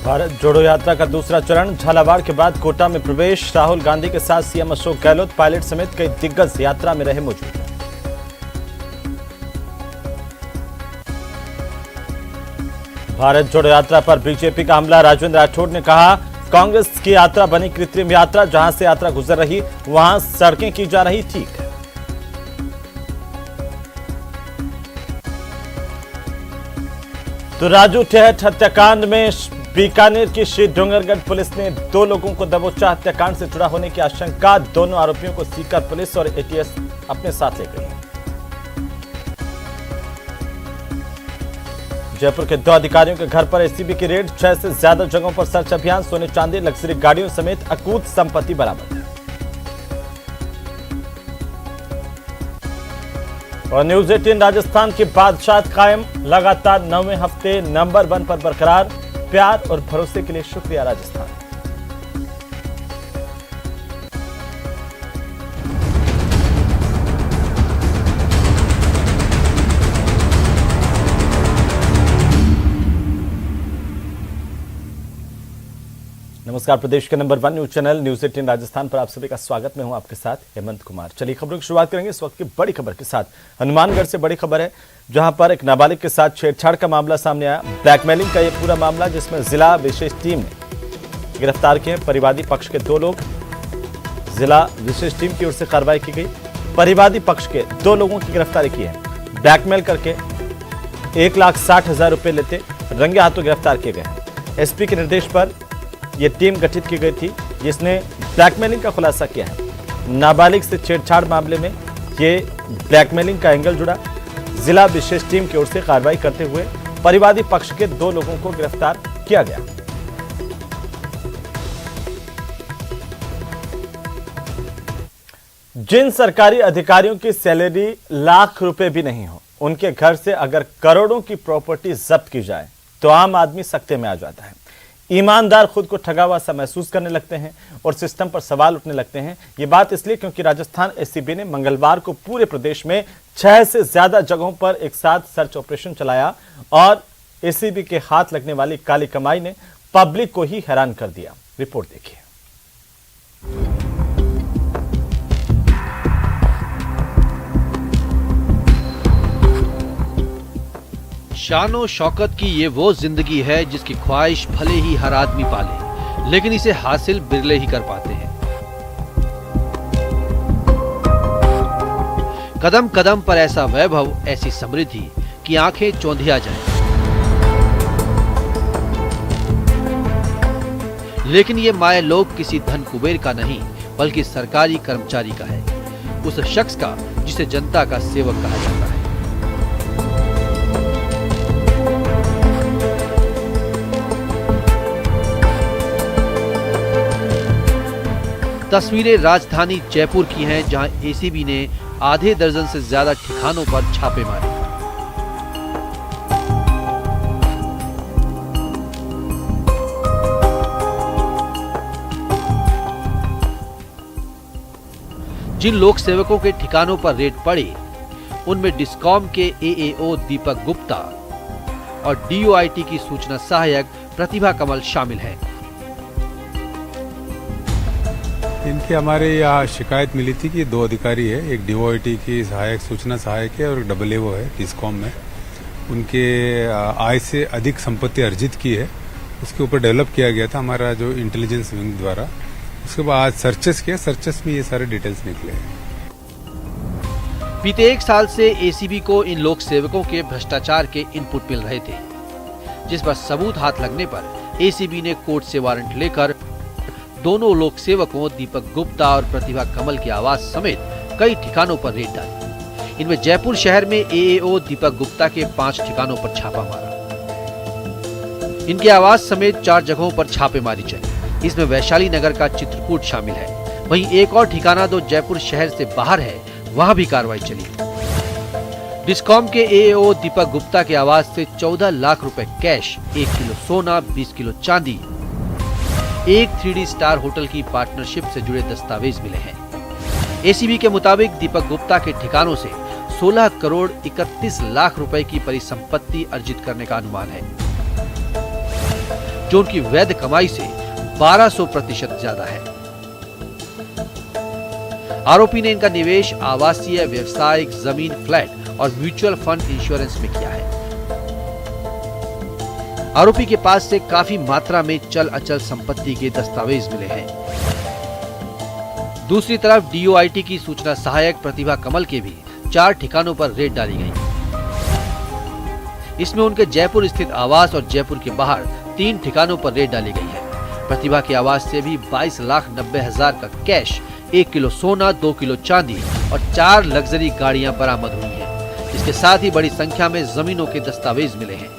भारत जोड़ो यात्रा का दूसरा चरण झालावाड़ के बाद कोटा में प्रवेश। राहुल गांधी के साथ सीएम अशोक गहलोत, पायलट समेत कई दिग्गज यात्रा में रहे मौजूद। भारत जोड़ो यात्रा पर बीजेपी का हमला। राजेंद्र राठौड़ ने कहा, कांग्रेस की यात्रा बनी कृत्रिम यात्रा। जहां से यात्रा गुजर रही वहां सड़कें की जा रही ठीक। तो राजू ठेहट हत्याकांड में बीकानेर की श्री डोंगरगढ़ पुलिस ने 2 लोगों को दबोचा। हत्याकांड से जुड़ा होने की आशंका। दोनों आरोपियों को सीकर पुलिस और एटीएस अपने साथ ले गई। जयपुर के 2 अधिकारियों के घर पर एसीबी की रेड। 6 से ज्यादा जगहों पर सर्च अभियान। सोने चांदी, लग्जरी गाड़ियों समेत अकूत संपत्ति बरामद। और न्यूज 18 राजस्थान की बादशाहत कायम। लगातार 9वें हफ्ते नंबर 1 पर बरकरार। प्यार और भरोसे के लिए शुक्रिया राजस्थान। नमस्कार, प्रदेश के number 1 news channel news 18 Rajasthan पर आप सभी का स्वागत। मैं हूं आपके साथ हेमंत कुमार। चलिए खबरों की शुरुआत करेंगे इस वक्त की बड़ी खबर के साथ। हनुमानगढ़ से बड़ी खबर है, जहां पर एक नाबालिग के साथ छेड़छाड़ का मामला सामने आया। ब्लैकमेलिंग का यह पूरा मामला, जिसमें जिला विशेष टीम ने गिरफ्तार किए परिवादी पक्ष के 2 लोग। जिला विशेष टीम की ओर से कार्रवाई की गई। परिवादी पक्ष के 2 लोगों की गिरफ्तारी की है। ब्लैकमेल करके 1,60,000 रुपए लेते रंगे हाथों गिरफ्तार किए गए। एसपी के निर्देश पर यह टीम गठित की गई थी, जिसने ब्लैकमेलिंग का खुलासा किया है। नाबालिग से छेड़छाड़ मामले में यह ब्लैकमेलिंग का एंगल जुड़ा। जिला विशेष टीम की ओर से कार्रवाई करते हुए परिवादी पक्ष के 2 लोगों को गिरफ्तार किया गया। जिन सरकारी अधिकारियों की सैलरी लाख रुपए भी नहीं हो, उनके घर से अगर करोड़ों की प्रॉपर्टी जब्त की जाए तो आम आदमी सकते में आ जाता है। ईमानदार खुद को ठगा हुआ सा महसूस करने लगते हैं और सिस्टम पर सवाल उठने लगते हैं। ये बात इसलिए क्योंकि राजस्थान एसीबी ने मंगलवार को पूरे प्रदेश में 6 से ज्यादा जगहों पर एक साथ सर्च ऑपरेशन चलाया और एसीबी के हाथ लगने वाली काली कमाई ने पब्लिक को ही हैरान कर दिया। रिपोर्ट देखिए। शानो शौकत की ये वो जिंदगी है जिसकी ख्वाहिश भले ही हर आदमी पाले, लेकिन इसे हासिल बिरले ही कर पाते हैं। कदम कदम पर ऐसा वैभव, ऐसी समृद्धि कि आंखें चौंधिया जाएं। लेकिन ये माया लोग किसी धन कुबेर का नहीं, बल्कि सरकारी कर्मचारी का है, उस शख्स का जिसे जनता का सेवक कहा जाता है। तस्वीरें राजधानी जयपुर की हैं, जहां एसीबी ने आधे दर्जन से ज्यादा ठिकानों पर छापे मारे। जिन लोक सेवकों के ठिकानों पर रेड पड़े, उनमें डिस्कॉम के एएओ दीपक गुप्ता और डीओआईटी की सूचना सहायक प्रतिभा कमल शामिल हैं। इनकी हमारे यहाँ शिकायत मिली थी कि 2 अधिकारी है, एक डीओआईटी की सहायक सूचना सहायक है और AAO है डिस्कॉम में। उनके आय से अधिक संपत्ति अर्जित की है, उसके ऊपर डेवलप किया गया था हमारा जो इंटेलिजेंस विंग द्वारा। उसके बाद आज सर्चेस किया, सर्चेस में ये सारे डिटेल्स निकले हैं। बीते 1 साल से एसीबी को इन लोक सेवकों के भ्रष्टाचार के इनपुट मिल रहे थे, जिस पर सबूत हाथ लगने पर एसीबी ने कोर्ट से वारंट लेकर दोनों लोक सेवकों दीपक गुप्ता और प्रतिभा कमल के आवास समेत कई ठिकानों पर रेड डाली। इनमें जयपुर शहर में एएओ दीपक गुप्ता के 5 ठिकानों पर छापा मारा। इनके आवास समेत 4 जगहों पर छापेमारी चली। इसमें वैशाली नगर का चित्रकूट शामिल है। वहीं एक और ठिकाना जो जयपुर शहर से बाहर है, वहां भी कार्रवाई चली। डिस्कॉम के एएओ दीपक गुप्ता के आवास से 14 लाख रुपए कैश, 1 किलो सोना, 20 किलो चांदी, एक 3D स्टार होटल की पार्टनरशिप से जुड़े दस्तावेज मिले हैं। एसीबी के मुताबिक दीपक गुप्ता के ठिकानों से 16 करोड़ 31 लाख रुपए की परिसंपत्ति अर्जित करने का अनुमान है। जो उनकी वैध कमाई से 1200% ज्यादा है। आरोपी ने इनका निवेश आवासीय, व्यवसायिक, जमीन, फ्लैट और म्यूचुअल फंड इंश्योरेंस में किया है। आरोपी के पास से काफी मात्रा में चल अचल संपत्ति के दस्तावेज मिले हैं। दूसरी तरफ डीओआईटी की सूचना सहायक प्रतिभा कमल के भी 4 ठिकानों पर रेड डाली गई। इसमें उनके जयपुर स्थित आवास और जयपुर के बाहर 3 ठिकानों पर रेड डाली गई है। प्रतिभा के आवास से भी 22,90,000 का कैश, 1 किलो सोना, 2 किलो चांदी और 4 लग्जरी गाड़ियां बरामद हुई हैं। इसके साथ ही बड़ी संख्या में जमीनों के दस्तावेज मिले हैं।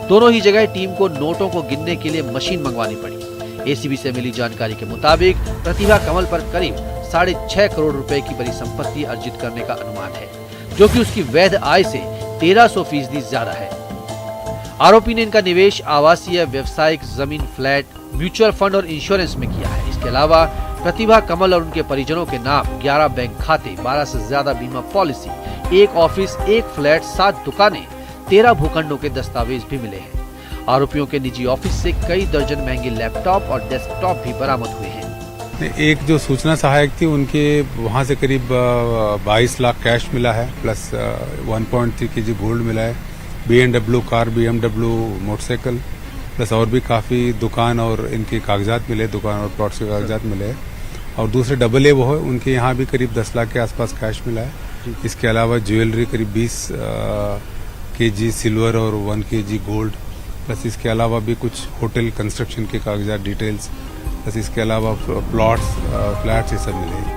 दोनों ही जगह टीम को नोटों को गिनने के लिए मशीन मंगवानी पड़ी। एसीबी से मिली जानकारी के मुताबिक प्रतिभा कमल पर करीब 6.5 करोड़ रुपए की बड़ी संपत्ति अर्जित करने का अनुमान है, जो कि उसकी वैध आय से 1300% ज्यादा है। आरोपी ने इनका निवेश आवासीय, व्यवसायिक, जमीन, फ्लैट, म्यूचुअल फंड और इंश्योरेंस में किया है। इसके अलावा प्रतिभा कमल और उनके परिजनों के नाम 11 बैंक खाते, 12 से ज्यादा बीमा पॉलिसी, 1 ऑफिस, 1 फ्लैट, 7 दुकानें, 13 भूखंडों के दस्तावेज भी मिले हैं। आरोपियों के निजी ऑफिस से कई दर्जन महंगे लैपटॉप और डेस्कटॉप भी बरामद हुए हैं। एक जो सूचना सहायक थी, उनके वहां से करीब 22 लाख कैश मिला है, प्लस 1.3 kg गोल्ड मिला है, BMW car, BMW motorcycle, plus और भी काफ़ी दुकान और इनके कागजात मिले, दुकान और प्लॉट्स के कागजात मिले हैं। और दूसरे AA वो है, उनके यहाँ भी करीब 10 लाख के आसपास कैश मिला है। इसके अलावा ज्वेलरी करीब 20 kg सिल्वर और 1 kg गोल्ड, प्लस इसके अलावा भी कुछ होटल कंस्ट्रक्शन के कागजात डिटेल्स, प्लस इसके अलावा प्लॉट्स, फ्लैट्स, ये सब मिले हैं।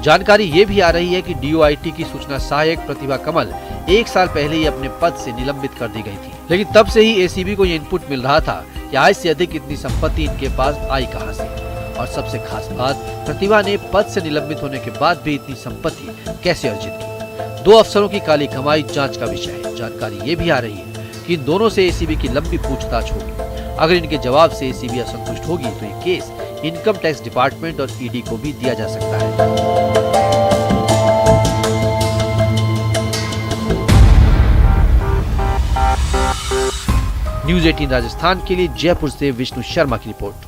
जानकारी ये भी आ रही है कि डीओआईटी की सूचना सहायक प्रतिभा कमल 1 साल पहले ही अपने पद से निलंबित कर दी गई थी, लेकिन तब से ही एसीबी को ये इनपुट मिल रहा था कि आय से अधिक इतनी संपत्ति इनके पास आई कहां से। और सबसे खास बात, प्रतिभा ने पद से निलंबित होने के बाद भी इतनी संपत्ति कैसे अर्जित की। 2 अफसरों की काली कमाई जांच का विषय है। जानकारी ये भी आ रही है कि इन दोनों से एसीबी की लंबी पूछताछ होगी। अगर इनके जवाब से एसीबी असंतुष्ट होगी तो ये केस इनकम टैक्स डिपार्टमेंट और ईडी को भी दिया जा सकता है। न्यूज़ 18 राजस्थान के लिए जयपुर से विष्णु शर्मा की रिपोर्ट।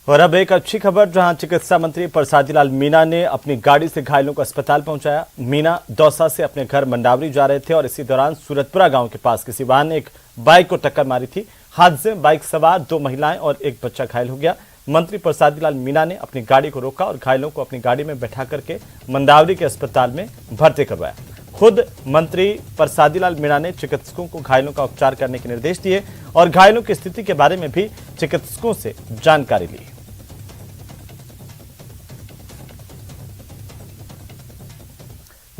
और अब एक अच्छी खबर, जहां चिकित्सा मंत्री प्रसादी लाल मीणा ने अपनी गाड़ी से घायलों को अस्पताल पहुंचाया। मीणा दौसा से अपने घर मंडावरी जा रहे थे और इसी दौरान सूरतपुरा गांव के पास किसी वाहन ने एक बाइक को टक्कर मारी थी। हादसे में बाइक सवार 2 महिलाएं और एक बच्चा घायल हो गया। मंत्री प्रसादी लाल मीणा ने अपनी गाड़ी को रोका और घायलों को अपनी गाड़ी में बैठा करके मंडावरी के अस्पताल में भर्ती करवाया। खुद मंत्री प्रसादी लाल मीणा ने चिकित्सकों को घायलों का उपचार करने के निर्देश दिए और घायलों की स्थिति के बारे में भी चिकित्सकों से जानकारी ली।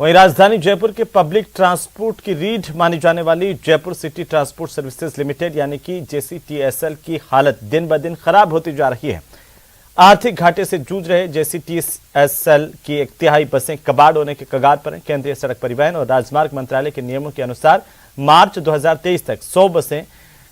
वहीं राजधानी जयपुर के पब्लिक ट्रांसपोर्ट की रीढ़ मानी जाने वाली Jaipur city transport services limited यानी कि JCTSL की हालत दिन ब दिन खराब होती जा रही है। आर्थिक घाटे से जूझ रहे JCTSL की 1/3 बसें कबाड़ होने के कगार पर हैं। केंद्रीय सड़क परिवहन और राजमार्ग मंत्रालय के नियमों के अनुसार मार्च 2023 तक 100 बसें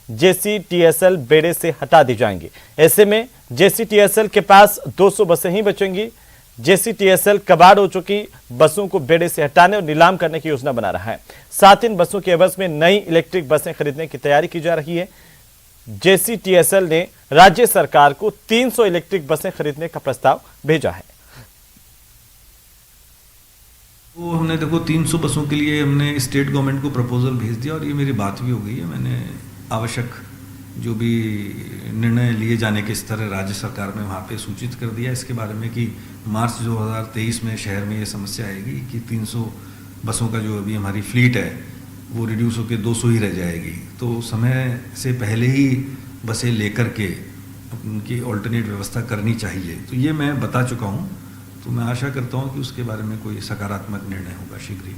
JCTSL बेड़े से हटा दी जाएंगी। ऐसे में JCTSL के पास 200 बसें ही बचेंगी। JCTSL कबाड़ हो चुकी बसों को बेड़े से हटाने और नीलाम करने की योजना बना रहा है। साथ इन बसों के एवज में नई इलेक्ट्रिक बसें खरीदने की तैयारी की जा रही है। JCTSL ने राज्य सरकार को 300 इलेक्ट्रिक बसें खरीदने का प्रस्ताव भेजा है। वो हमने देखो 300 बसों के लिए हमने स्टेट गवर्नमेंट को प्रपोजल भेज दिया और ये मेरी बात भी हो गई है। मैंने आवश्यक जो भी निर्णय लिए जाने के स्तर राज्य सरकार में वहाँ पे सूचित कर दिया इसके बारे में कि मार्च 2023 में शहर में ये समस्या आएगी कि 300 बसों का जो अभी हमारी फ्लीट है वो रिड्यूस होकर 200 ही रह जाएगी। तो समय से पहले ही बसें लेकर के उनकी ऑल्टरनेट व्यवस्था करनी चाहिए। तो ये मैं बता चुका हूँ, तो मैं आशा करता हूँ कि उसके बारे में कोई सकारात्मक निर्णय होगा शीघ्र ही।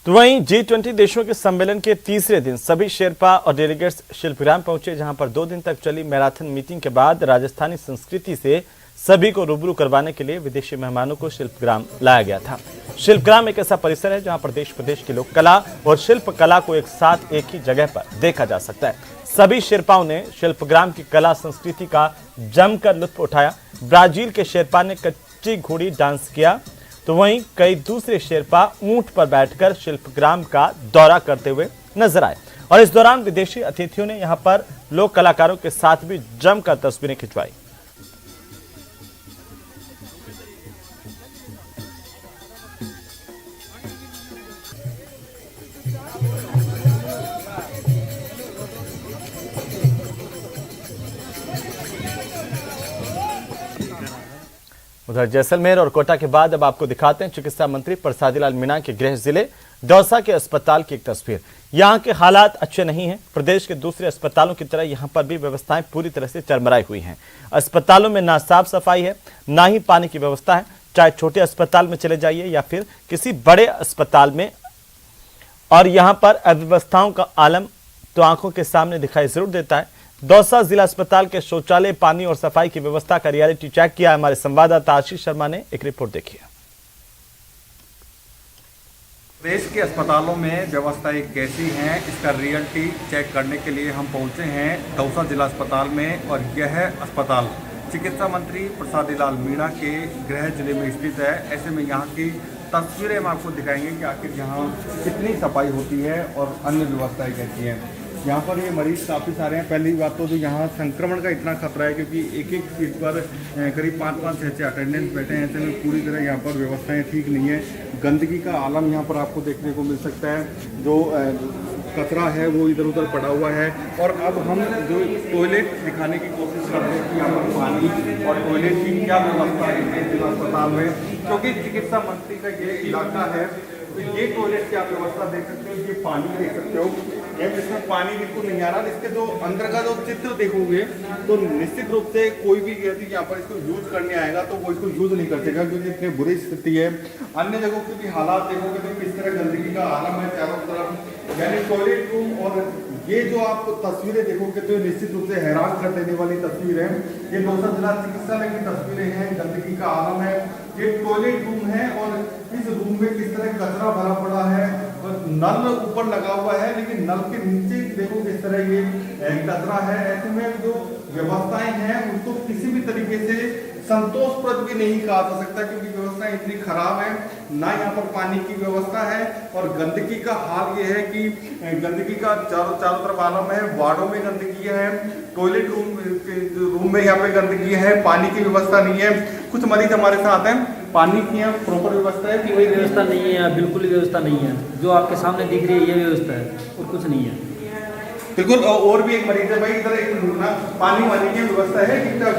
तो वहीं G20 देशों के सम्मेलन के तीसरे दिन सभी शेरपा और डेलीगेट्स शिल्पग्राम पहुंचे, जहां पर 2 दिन तक चली मैराथन मीटिंग के बाद राजस्थानी संस्कृति से सभी को रूबरू करवाने के लिए विदेशी मेहमानों को शिल्पग्राम लाया गया था। शिल्पग्राम एक ऐसा परिसर है जहां पर देश प्रदेश के लोग कला और शिल्प कला को एक साथ एक ही जगह पर देखा जा सकता है। सभी शेरपाओं ने शिल्पग्राम की कला संस्कृति का जमकर लुत्फ उठाया। ब्राजील के शेरपा ने कच्ची घोड़ी डांस किया, तो वहीं कई दूसरे शेरपा ऊंट पर बैठकर शिल्पग्राम का दौरा करते हुए नजर आए। और इस दौरान विदेशी अतिथियों ने यहां पर लोक कलाकारों के साथ भी जमकर तस्वीरें खिंचवाई। उधर जैसलमेर और कोटा के बाद अब आपको दिखाते हैं चिकित्सा मंत्री प्रसादी लाल मीणा के गृह जिले दौसा के अस्पताल की एक तस्वीर। यहां के हालात अच्छे नहीं हैं। प्रदेश के दूसरे अस्पतालों की तरह यहां पर भी व्यवस्थाएं पूरी तरह से चरमराई हुई हैं। अस्पतालों में ना साफ सफाई है, ना ही पानी की व्यवस्था है। चाहे छोटे अस्पताल में चले जाइए या फिर किसी बड़े अस्पताल में, और यहां पर अव्यवस्थाओं का आलम तो आंखों के सामने दिखाई जरूर देता है। दौसा जिला अस्पताल के शौचालय, पानी और सफाई की व्यवस्था का रियलिटी चेक किया हमारे संवाददाता आशीष शर्मा ने। एक रिपोर्ट देखी है। देश के अस्पतालों में व्यवस्थाएं कैसी हैं, इसका रियलिटी चेक करने के लिए हम पहुंचे हैं दौसा जिला अस्पताल में। और यह अस्पताल चिकित्सा मंत्री प्रसादी लाल मीणा के गृह जिले में स्थित है। ऐसे में यहाँ की तस्वीरें हम आपको दिखाएंगे कि आखिर यहाँ कितनी सफाई होती है और अन्य व्यवस्थाएं कैसी हैं। यहाँ पर ये मरीज काफ़ी सारे हैं। पहली बात तो यहाँ संक्रमण का इतना खतरा है क्योंकि एक एक सीट पर करीब 5-5, 6-6 अटेंडेंट्स बैठे हैं। ऐसे में पूरी तरह यहाँ पर व्यवस्थाएं ठीक नहीं है। गंदगी का आलम यहाँ पर आपको देखने को मिल सकता है। जो कचरा है वो इधर उधर पड़ा हुआ है। और अब हम जो टॉयलेट दिखाने की कोशिश कर रहे हैं कि यहाँ पर पानी और टॉयलेट की क्या व्यवस्था है जिला अस्पताल में, क्योंकि चिकित्सा मंत्री का ये इलाका है। तो ये टॉयलेट की आप व्यवस्था देख सकते हो, ये पानी देख सकते हो, इसमें पानी बिल्कुल नहीं आ रहा। इसके जो अंदर का जो चित्र देखोगे तो निश्चित रूप से कोई भी व्यक्ति यहाँ पर इसको यूज करने आएगा तो वो इसको यूज नहीं कर सकेगा क्योंकि इतनी बुरी स्थिति है। अन्य जगहों के भी हालात देखोगे तो किस तरह गंदगी का आलम है चारों तरफ, यानी टॉयलेट रूम। और ये जो आप तस्वीरें देखोगे तो निश्चित रूप से हैरान कर देने वाली तस्वीर है। ये दौसा जिला चिकित्सालय की तस्वीरें हैं। गंदगी का आलम है। ये टॉयलेट रूम है और इस रूम में किस तरह कचरा भरा पड़ा है और नल ऊपर लगा हुआ है, लेकिन नल के नीचे देखो किस तरह ये कचरा है। ऐसे में जो व्यवस्थाएं हैं उनको किसी भी तरीके से संतोषप्रद भी नहीं कहा जा सकता क्योंकि व्यवस्थाएं इतनी खराब है। ना यहाँ पर पानी की व्यवस्था है और गंदगी का हाल ये है कि गंदगी का चारों तरफ आलम है। वार्डों में गंदगी है, टॉयलेट रूम में यहाँ पे गंदगी है, पानी की व्यवस्था नहीं है। कुछ मरीज हमारे साथ हैं, पानी की यहाँ प्रॉपर व्यवस्था है? कोई व्यवस्था नहीं है, बिल्कुल व्यवस्था नहीं है। जो आपके सामने दिख रही है ये व्यवस्था है और कुछ नहीं है। बिल्कुल। और भी एक मरीज है भाई, इधर एक पानी वानी की व्यवस्था है ठीक ठाक?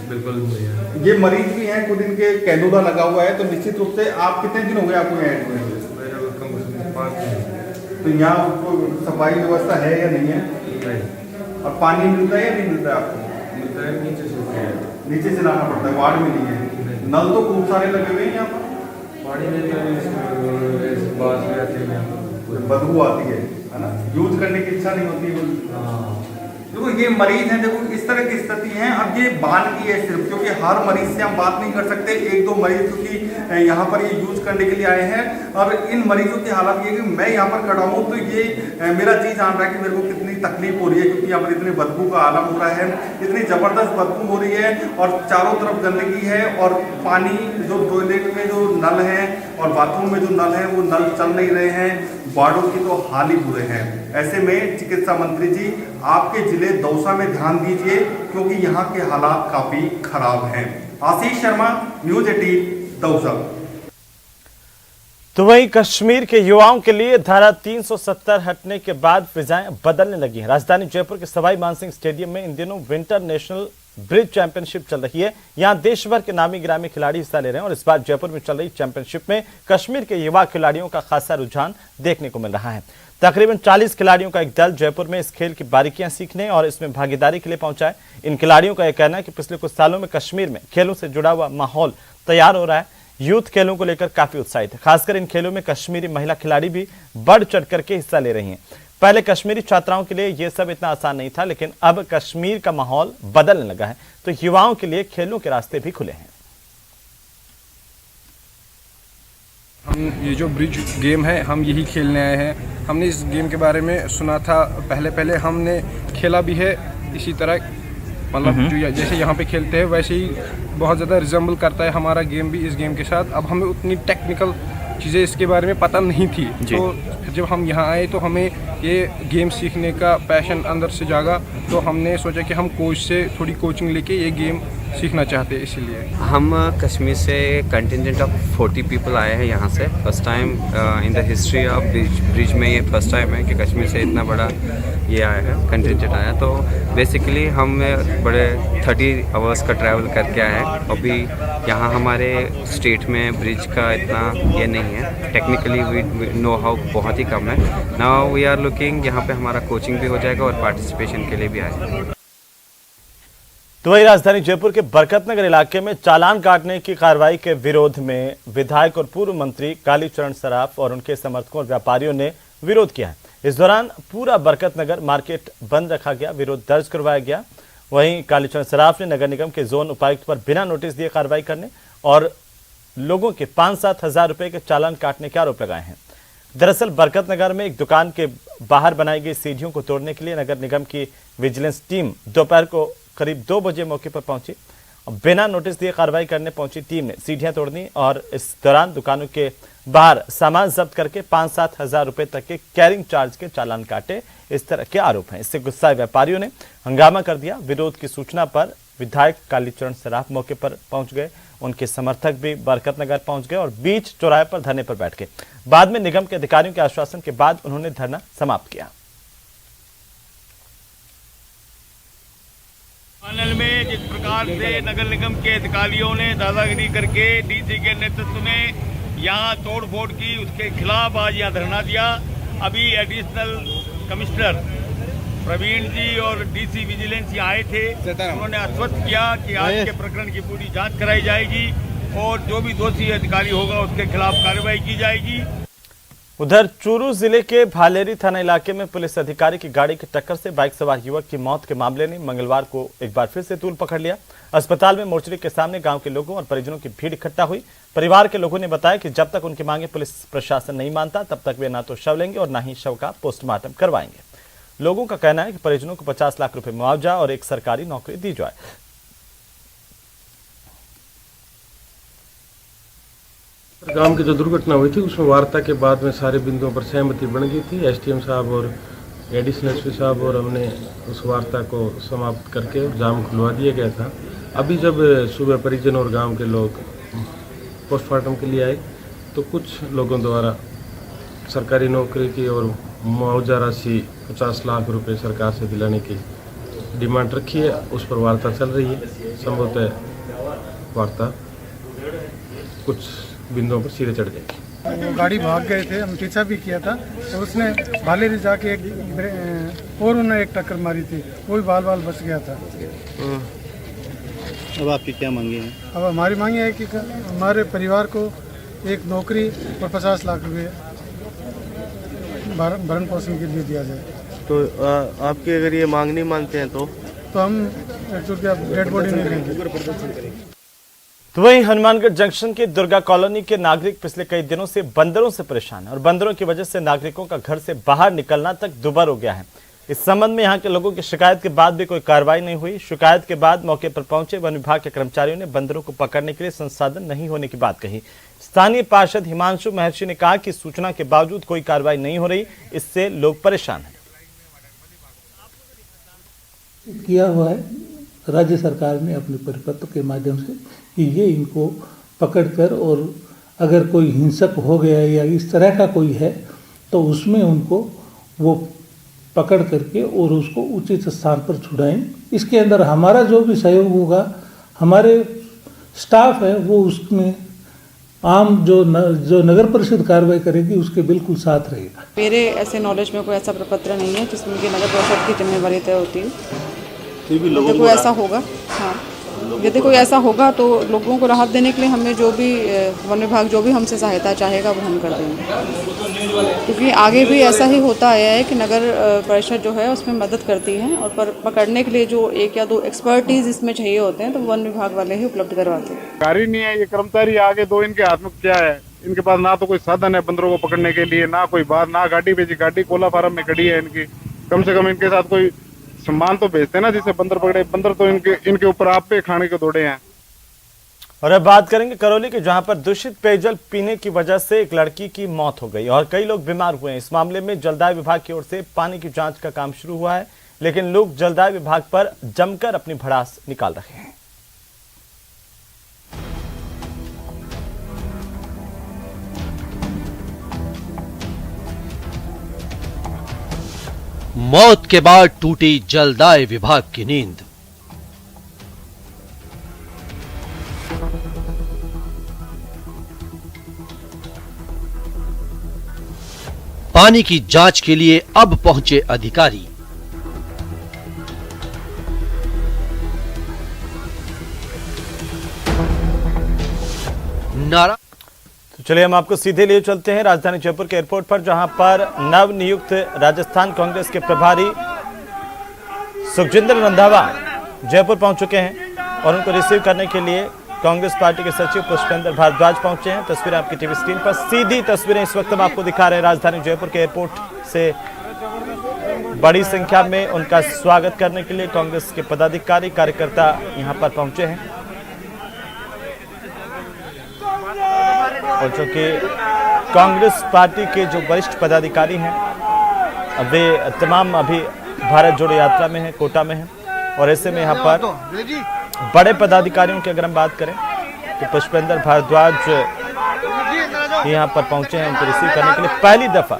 बिल्कुल नहीं है। ये मरीज भी हैं, खुद इनके कैंडोला लगा हुआ है। तो निश्चित रूप से आप कितने दिन हो गए आपको यहाँ एडमिट हुए? मेरे को कम से कम 5 दिन। तो यहाँ सफाई व्यवस्था है या नहीं है? नहीं। और पानी मिलता है या नहीं मिलता है आपको? मिलता है, नीचे से लाना पड़ता है, वार्ड में नहीं है। नल तो खूब सारे लगे हुए हैं यहाँ पर। पानी में तो बात भी आती है, बदबू आती है ना, यूज करने की इच्छा नहीं होती है। देखो ये मरीज हैं, देखो इस तरह की स्थिति है। अब ये बान की है सिर्फ, क्योंकि हर मरीज से हम बात नहीं कर सकते। 1-2 मरीज क्योंकि यहाँ पर ये यूज करने के लिए आए हैं और इन मरीजों की हालत ये है कि मैं यहाँ पर खड़ा हूँ तो ये मेरा जी जान रहा है कि मेरे को कितनी तकलीफ हो रही है क्योंकि यहाँ पर इतनी बदबू का आलम हो रहा है, इतनी जबरदस्त बदबू हो रही है और चारों तरफ गंदगी है। और पानी जो टॉयलेट में जो नल है और बाथरूम में जो नल है वो नल चल नहीं रहे हैं। वार्डों की तो हाल ही बुरे हैं। ऐसे में चिकित्सा मंत्री जी आपके जिले दौसा में ध्यान दीजिए क्योंकि यहाँ के हालात काफी खराब हैं। आशीष शर्मा, न्यूज़ 18 दौसा। तो वहीं कश्मीर के युवाओं के लिए धारा 370 हटने के बाद फिजाएं बदलने लगी हैं। राजधानी जयपुर के सवाई मानसिंह स्टेडियम में इन दिनों विंटर नेशनल ब्रिज चैंपियनशिप चल रही है। यहां देश भर के नामी गिरामी खिलाड़ी हिस्सा ले रहे हैं और इस बार जयपुर में चल रही चैंपियनशिप में कश्मीर के युवा खिलाड़ियों का खासा रुझान देखने को मिल रहा है। तकरीबन 40 खिलाड़ियों का एक दल जयपुर में इस खेल की बारीकियां सीखने और इसमें भागीदारी के लिए पहुंचा है। इन खिलाड़ियों का यह कहना है कि पिछले कुछ सालों में कश्मीर में खेलों से जुड़ा हुआ माहौल तैयार हो रहा है। यूथ खेलों को लेकर काफी उत्साहित है। खासकर इन खेलों में कश्मीरी महिला खिलाड़ी भी बढ़ चढ़ करके हिस्सा ले रही हैं। पहले कश्मीरी छात्राओं के लिए यह सब इतना आसान नहीं था, लेकिन अब कश्मीर का माहौल बदलने लगा है तो युवाओं के लिए खेलों के रास्ते भी खुले हैं। हम ये जो ब्रिज गेम है हम यही खेलने आए हैं। हमने इस गेम के बारे में सुना था, पहले हमने खेला भी है इसी तरह, मतलब जो जैसे यहाँ पे खेलते हैं वैसे ही बहुत ज़्यादा रिजेंबल करता है हमारा गेम भी इस गेम के साथ। अब हमें उतनी टेक्निकल चीज़ें इसके बारे में पता नहीं थी। तो जब हम यहाँ आए तो हमें ये गेम सीखने का पैशन अंदर से जागा, तो हमने सोचा कि हम कोच से थोड़ी कोचिंग लेके ये गेम सीखना चाहते हैं। इसीलिए हम कश्मीर से कंटिजेंट ऑफ 40 पीपल आए हैं यहाँ से। First time in the history of bridge में ये फर्स्ट टाइम है कि कश्मीर से इतना बड़ा ये आया है, कंटिजेंट आया। तो बेसिकली हम बड़े 30 आवर्स का ट्रैवल करके आए हैं। अभी यहाँ हमारे स्टेट में ब्रिज का इतना ये नहीं है, टेक्निकली वी नो हाउ बहुत ही कम है। नाउ वी आर लुकिंग, यहाँ पे हमारा कोचिंग भी हो जाएगा और पार्टिसिपेशन के लिए भी आए। तो वही राजधानी जयपुर के बरकतनगर इलाके में चालान काटने की कार्रवाई के विरोध में विधायक और पूर्व मंत्री कालीचरण सराफ और उनके समर्थकों और व्यापारियों ने विरोध किया है। इस दौरान पूरा बरकतनगर मार्केट बंद रखा गया, विरोध दर्ज करवाया गया। वहीं कालीचरण सराफ ने नगर निगम के जोन उपायुक्त पर बिना नोटिस दिए कार्रवाई करने और लोगों के 5-7 हजार रुपए के चालान काटने के आरोप लगाए हैं। दरअसल बरकतनगर में एक दुकान के बाहर बनाई गई सीढ़ियों को तोड़ने के लिए नगर निगम की विजिलेंस टीम दोपहर को करीब 2 बजे मौके पर पहुंची। बिना नोटिस दिए कार्रवाई करने पहुंची टीम ने सीढ़ियां तोड़नी और इस दौरान दुकानों के बाहर सामान जब्त करके 5-7 हजार रुपए तक के कैरिंग चार्ज के चालान काटे, इस तरह के आरोप हैं। इससे गुस्साए व्यापारियों ने हंगामा कर दिया। विरोध की सूचना पर विधायक कालीचरण सराफ मौके पर पहुंच गए, उनके समर्थक भी बरकतनगर पहुंच गए और बीच चौराहे पर धरने पर बैठ गए। बाद में निगम के अधिकारियों के आश्वासन के बाद उन्होंने धरना समाप्त किया। पैनल में जिस प्रकार से नगर निगम के अधिकारियों ने दादागिरी करके डीसी के नेतृत्व में यहाँ तोड़फोड़ की, उसके खिलाफ आज यहाँ धरना दिया। अभी एडिशनल कमिश्नर प्रवीण जी और डीसी विजिलेंस यहाँ आए थे, उन्होंने आश्वस्त किया कि आज के प्रकरण की पूरी जांच कराई जाएगी और जो भी दोषी अधिकारी होगा उसके खिलाफ कार्रवाई की जाएगी। उधर चूरू जिले के भालेरी थाना इलाके में पुलिस अधिकारी की गाड़ी की टक्कर से बाइक सवार युवक की मौत के मामले ने मंगलवार को एक बार फिर से तूल पकड़ लिया। अस्पताल में मोर्चरी के सामने गांव के लोगों और परिजनों की भीड़ इकट्ठा हुई। परिवार के लोगों ने बताया कि जब तक उनकी मांगे पुलिस प्रशासन नहीं मानता तब तक वे ना तो शव लेंगे और ना ही शव का पोस्टमार्टम करवाएंगे। लोगों का कहना है कि परिजनों को 50 लाख रुपए मुआवजा और एक सरकारी नौकरी दी जाए। गांव की जो दुर्घटना हुई थी उसमें वार्ता के बाद में सारे बिंदुओं पर सहमति बन गई थी। एसडीएम साहब और एडिशनल एसपी साहब और हमने उस वार्ता को समाप्त करके जाम खुलवा दिया गया था। अभी जब सुबह परिजन और गांव के लोग पोस्टमार्टम के लिए आए तो कुछ लोगों द्वारा सरकारी नौकरी की और मुआवजा राशि 50 लाख रुपए सरकार से दिलाने की डिमांड रखी है। उस पर वार्ता चल रही है। संभवतः वार्ता कुछ बिंदुओं पर सिरे चढ़ जाएगी। गाड़ी भाग गए थे, हम पीछा भी किया था तो उसने भालेरी जाके एक और उन्हें एक टक्कर मारी थी, वो भी बाल बाल बच गया था। अब आपकी क्या मांगे हैं? अब हमारी मांगे है कि हमारे परिवार को एक नौकरी और 50 लाख रुपए भरण पोषण के लिए दिया जाए। तो आपकी अगर ये मांग नहीं मानते हैं तो हम डेड बॉडी नहीं देंगे। तो वहीं हनुमानगढ़ जंक्शन के दुर्गा कॉलोनी के नागरिक पिछले कई दिनों से बंदरों से परेशान हैं और बंदरों की वजह से नागरिकों का घर से बाहर निकलना तक दुभर हो गया है। इस संबंध में यहां के लोगों की शिकायत के बाद भी कोई कार्रवाई नहीं हुई। शिकायत के बाद मौके पर पहुंचे वन विभाग के कर्मचारियों ने बंदरों को पकड़ने के लिए संसाधन नहीं होने की बात कही। स्थानीय पार्षद हिमांशु महर्षि ने कहा कि सूचना के बावजूद कोई कार्रवाई नहीं हो रही, इससे लोग परेशान हैं। किया हुआ है राज्य सरकार ने अपने परिपत्र के माध्यम से कि ये इनको पकड़कर और अगर कोई हिंसक हो गया या इस तरह का कोई है तो उसमें उनको वो पकड़ करके और उसको उचित स्थान पर छुड़ाएं। इसके अंदर हमारा जो भी सहयोग होगा, हमारे स्टाफ है वो उसमें आम जो नगर परिषद कार्रवाई करेगी उसके बिल्कुल साथ रहेगा। मेरे ऐसे नॉलेज में कोई ऐसा प्रपत्र नहीं है जिसमें कि नगर परिषद की जिम्मेवारी तय होती है। यदि कोई ऐसा होगा, हाँ, यदि कोई ऐसा होगा तो लोगों को राहत देने के लिए हमें जो भी वन विभाग जो भी हमसे सहायता चाहेगा वो हम कर देंगे, क्योंकि आगे भी ऐसा ही होता आया है कि नगर परिषद जो है उसमें मदद करती है और पर पकड़ने के लिए जो 1 या 2 एक्सपर्टीज इसमें चाहिए होते हैं तो वन विभाग वाले ही उपलब्ध करवाते हैं। गाड़ी नहीं है, ये कर्मचारी आगे 2 इनके हाथ में क्या है, इनके पास ना तो कोई साधन है बंदरों को पकड़ने के लिए, ना कोई बात, ना गाड़ी भेजी। गाड़ी कोला फार्म में खड़ी है इनकी, कम से कम इनके साथ कोई सामान तो भेजते ना जिससे बंदर पकड़े। बंदर तो इनके ऊपर आप पे खाने को दौड़े हैं। और अब बात करेंगे करौली की, जहां पर दूषित पेयजल पीने की वजह से एक लड़की की मौत हो गई और कई लोग बीमार हुए हैं। इस मामले में जलदाय विभाग की ओर से पानी की जांच का काम शुरू हुआ है, लेकिन लोग जलदाय विभाग पर जमकर अपनी भड़ास निकाल रहे हैं। मौत के बाद टूटी जलदाय विभाग की नींद। पानी की जांच के लिए अब पहुंचे अधिकारी। नारा तो चलिए हम आपको सीधे लिए चलते हैं राजधानी जयपुर के एयरपोर्ट पर, जहां पर नव नियुक्त राजस्थान कांग्रेस के प्रभारी सुखजिंदर रंधावा जयपुर पहुंच चुके हैं और उनको रिसीव करने के लिए कांग्रेस पार्टी के सचिव पुष्पेंद्र भारद्वाज पहुंचे हैं। तस्वीरें आपकी टीवी स्क्रीन पर, सीधी तस्वीरें इस वक्त हम आपको दिखा रहे हैं। राजधानी जयपुर के एयरपोर्ट से बड़ी संख्या में उनका स्वागत करने के लिए कांग्रेस के पदाधिकारी कार्यकर्ता यहां पर पहुंचे हैं और चूंकि कांग्रेस पार्टी के जो वरिष्ठ पदाधिकारी हैं वे तमाम अभी भारत जोड़ो यात्रा में हैं, कोटा में हैं और ऐसे में यहाँ पर बड़े पदाधिकारियों की अगर हम बात करें तो पुष्पेंद्र भारद्वाज यहाँ पर पहुंचे हैं उनको रिसीव करने के लिए। पहली दफा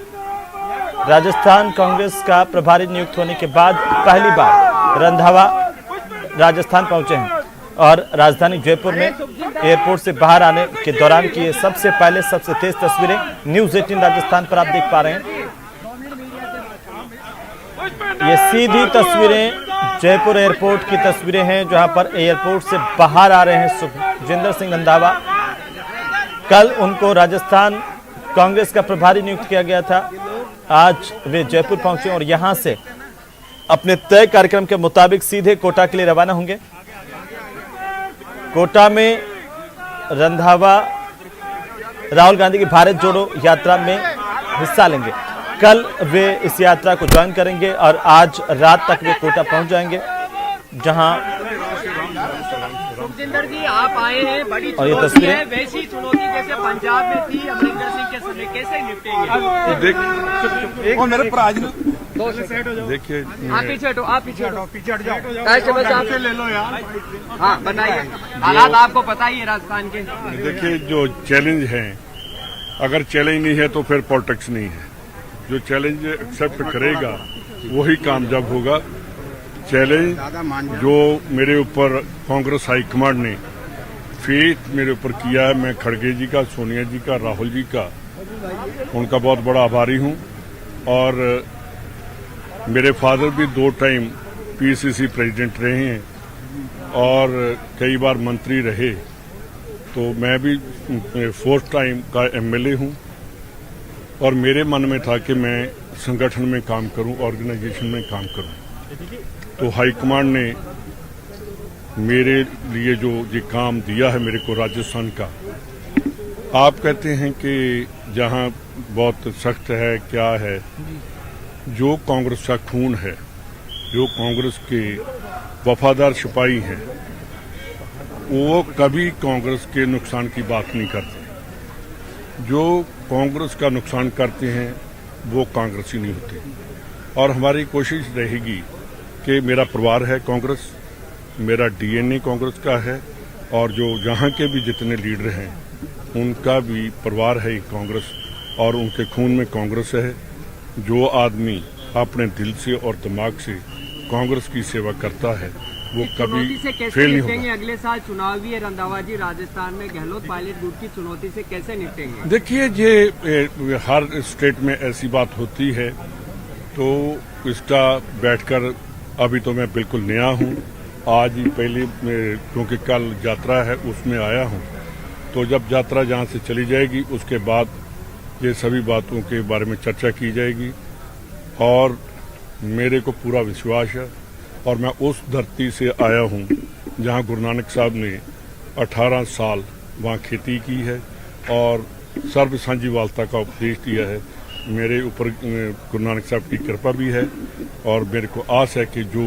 राजस्थान कांग्रेस का प्रभारी नियुक्त होने के बाद पहली बार रंधावा राजस्थान पहुंचे हैं और राजधानी जयपुर में एयरपोर्ट से बाहर आने के दौरान की ये सबसे पहले सबसे तेज तस्वीरें न्यूज़ 18 राजस्थान पर आप देख पा रहे हैं। ये सीधी तस्वीरें जयपुर एयरपोर्ट की तस्वीरें हैं, जहां पर एयरपोर्ट से बाहर आ रहे हैं सुखजिंदर सिंह रंधावा। कल उनको राजस्थान कांग्रेस का प्रभारी नियुक्त किया गया था, आज वे जयपुर पहुंचे और यहां से अपने तय कार्यक्रम के मुताबिक सीधे कोटा के लिए रवाना होंगे। कोटा में रंधावा राहुल गांधी की भारत जोड़ो यात्रा में हिस्सा लेंगे। कल वे इस यात्रा को ज्वाइन करेंगे और आज रात तक वे कोटा पहुंच जाएंगे, जहां सुखजिंदर जी आप आए हैं, बड़ी और ये चुनौती तस्वीरें है, वैसी चुनौती जैसे पंजाब में थी अमरिंदर सिंह के समय, कैसे निपटेंगे? देखिए आप पीछे हटो, आप पीछे हटो, पीछे हट जाओ, ले लो यार। हाँ बताइए, हालात आपको पता ही है राजस्थान के। देखिए जो चैलेंज है, अगर चैलेंज नहीं है तो फिर पॉलिटिक्स नहीं है। जो चैलेंज एक्सेप्ट करेगा वही कामयाब होगा। चैलेंज जो मेरे ऊपर कांग्रेस हाईकमांड ने फेथ मेरे ऊपर किया है, मैं खड़गे जी का, सोनिया जी का, राहुल जी का उनका बहुत बड़ा आभारी हूं। और मेरे फादर भी 2 टाइम पीसीसी प्रेसिडेंट रहे हैं और कई बार मंत्री रहे, तो मैं भी 4th टाइम का एमएलए हूं और मेरे मन में था कि मैं संगठन में काम करूं, ऑर्गेनाइजेशन में काम करूं। तो हाईकमांड ने मेरे लिए जो ये काम दिया है मेरे को राजस्थान का, आप कहते हैं कि जहां बहुत सख्त है, क्या है, जो कांग्रेस का खून है, जो कांग्रेस के वफादार सिपाही हैं, वो कभी कांग्रेस के नुकसान की बात नहीं करते। जो कांग्रेस का नुकसान करते हैं वो कांग्रेसी नहीं होते। और हमारी कोशिश रहेगी कि मेरा परिवार है कांग्रेस, मेरा डीएनए कांग्रेस का है और जो यहाँ के भी जितने लीडर हैं उनका भी परिवार है कांग्रेस और उनके खून में कांग्रेस है। जो आदमी अपने दिल से और दिमाग से कांग्रेस की सेवा करता है वो कभी फेल नहीं होगा। अगले साल चुनाव भी है रंधावा जी, राजस्थान में गहलोत पायलट गुट की चुनौती से कैसे निपटेंगे? देखिए ये हर स्टेट में ऐसी बात होती है, तो इसका बैठकर अभी तो मैं बिल्कुल नया हूँ, आज ही पहले क्योंकि कल यात्रा है उसमें आया हूँ, तो जब यात्रा जहाँ से चली जाएगी उसके बाद ये सभी बातों के बारे में चर्चा की जाएगी। और मेरे को पूरा विश्वास है और मैं उस धरती से आया हूँ जहाँ गुरु नानक साहब ने 18 साल वहाँ खेती की है और सर्व साझीवालता का उपदेश दिया है। मेरे ऊपर गुरु नानक साहब की कृपा भी है और मेरे को आस है कि जो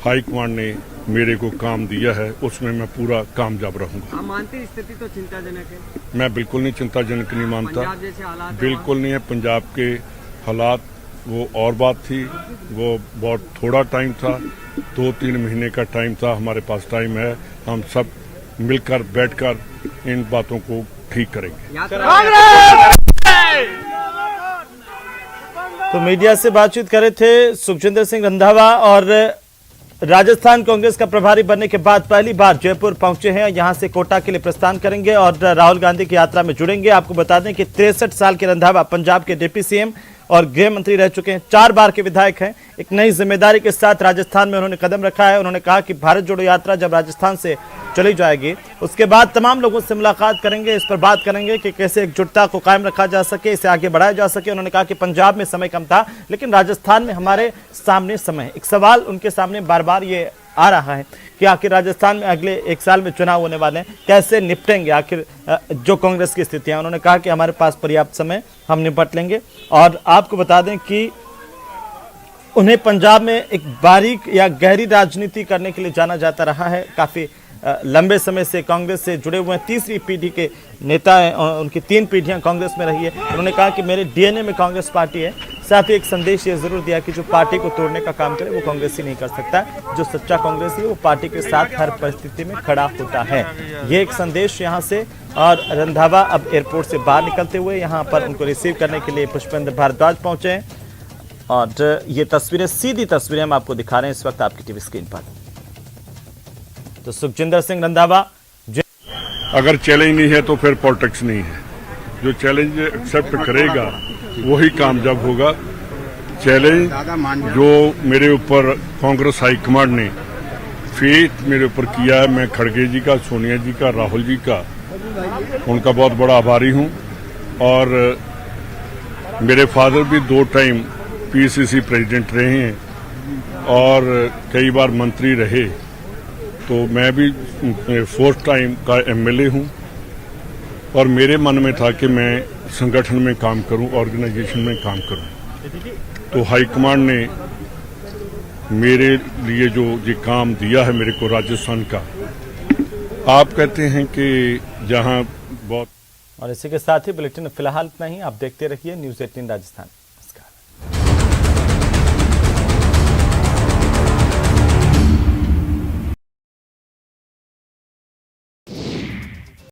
हाईकमांड ने मेरे को काम दिया है उसमें मैं पूरा कामयाब रहूंगा। आप मानते स्थिति तो चिंताजनक है? मैं बिल्कुल नहीं चिंताजनक नहीं मानता, पंजाब जैसे हालात बिल्कुल नहीं है। पंजाब के हालात वो और बात थी, वो बहुत थोड़ा टाइम था, 2-3 महीने का टाइम था। हमारे पास टाइम है, हम सब मिलकर बैठकर इन बातों को ठीक करेंगे। तो मीडिया से बातचीत कर रहे थे सुखजिंदर सिंह रंधावा और राजस्थान कांग्रेस का प्रभारी बनने के बाद पहली बार जयपुर पहुंचे हैं। यहां से कोटा के लिए प्रस्थान करेंगे और राहुल गांधी की यात्रा में जुड़ेंगे। आपको बता दें कि 63 साल के रंधावा पंजाब के डिप्टी सीएम और गृह मंत्री रह चुके हैं, 4 बार के विधायक हैं। एक नई जिम्मेदारी के साथ राजस्थान में उन्होंने कदम रखा है। उन्होंने कहा कि भारत जोड़ो यात्रा जब राजस्थान से चली जाएगी उसके बाद तमाम लोगों से मुलाकात करेंगे, इस पर बात करेंगे कि कैसे एकजुटता को कायम रखा जा सके, इसे आगे बढ़ाया जा सके। उन्होंने कहा कि पंजाब में समय कम था लेकिन राजस्थान में हमारे सामने समय है। एक सवाल उनके सामने बार बार ये आ रहा है कि आखिर राजस्थान में अगले 1 साल में चुनाव होने वाले हैं, कैसे निपटेंगे आखिर जो कांग्रेस की स्थितियां। उन्होंने कहा कि हमारे पास पर्याप्त समय, हम निपट लेंगे। और आपको बता दें कि उन्हें पंजाब में एक बारीक या गहरी राजनीति करने के लिए जाना जाता रहा है। काफी लंबे समय से कांग्रेस से जुड़े हुए हैं, 3री पीढ़ी के नेता हैं, उनकी 3 पीढ़ियां कांग्रेस में रही है। उन्होंने कहा कि मेरे डीएनए में कांग्रेस पार्टी है। साथ ही एक संदेश ये जरूर दिया कि जो पार्टी को तोड़ने का काम करे वो कांग्रेस ही नहीं कर सकता। जो सच्चा कांग्रेस है वो पार्टी के साथ हर परिस्थिति में खड़ा होता है। ये एक संदेश यहाँ से। और रंधावा अब एयरपोर्ट से बाहर निकलते हुए यहाँ पर उनको रिसीव करने के लिए पुष्पेंद्र भारद्वाज पहुंचे हैं। और ये तस्वीरें, सीधी तस्वीरें हम आपको दिखा रहे हैं इस वक्त आपकी टीवी स्क्रीन पर। तो सुखजिंदर सिंह रंधावा, अगर चैलेंज नहीं है तो फिर पॉलिटिक्स नहीं है। जो चैलेंज एक्सेप्ट करेगा वही कामयाब होगा। चैलेंज जो मेरे ऊपर कांग्रेस हाईकमांड ने फेथ मेरे ऊपर किया है, मैं खड़गे जी का, सोनिया जी का, राहुल जी का, उनका बहुत बड़ा आभारी हूं। और मेरे फादर भी 2 टाइम पीसीसी प्रेसिडेंट रहे हैं और कई बार मंत्री रहे, तो मैं भी 4th टाइम का एमएलए हूं। और मेरे मन में था कि मैं संगठन में काम करूं, ऑर्गेनाइजेशन में काम करूं। तो हाईकमांड ने मेरे लिए जो ये काम दिया है मेरे को राजस्थान का, आप कहते हैं कि जहां बहुत। और इसी के साथ ही बुलेटिन फिलहाल इतना ही। आप देखते रहिए न्यूज़ 18 राजस्थान।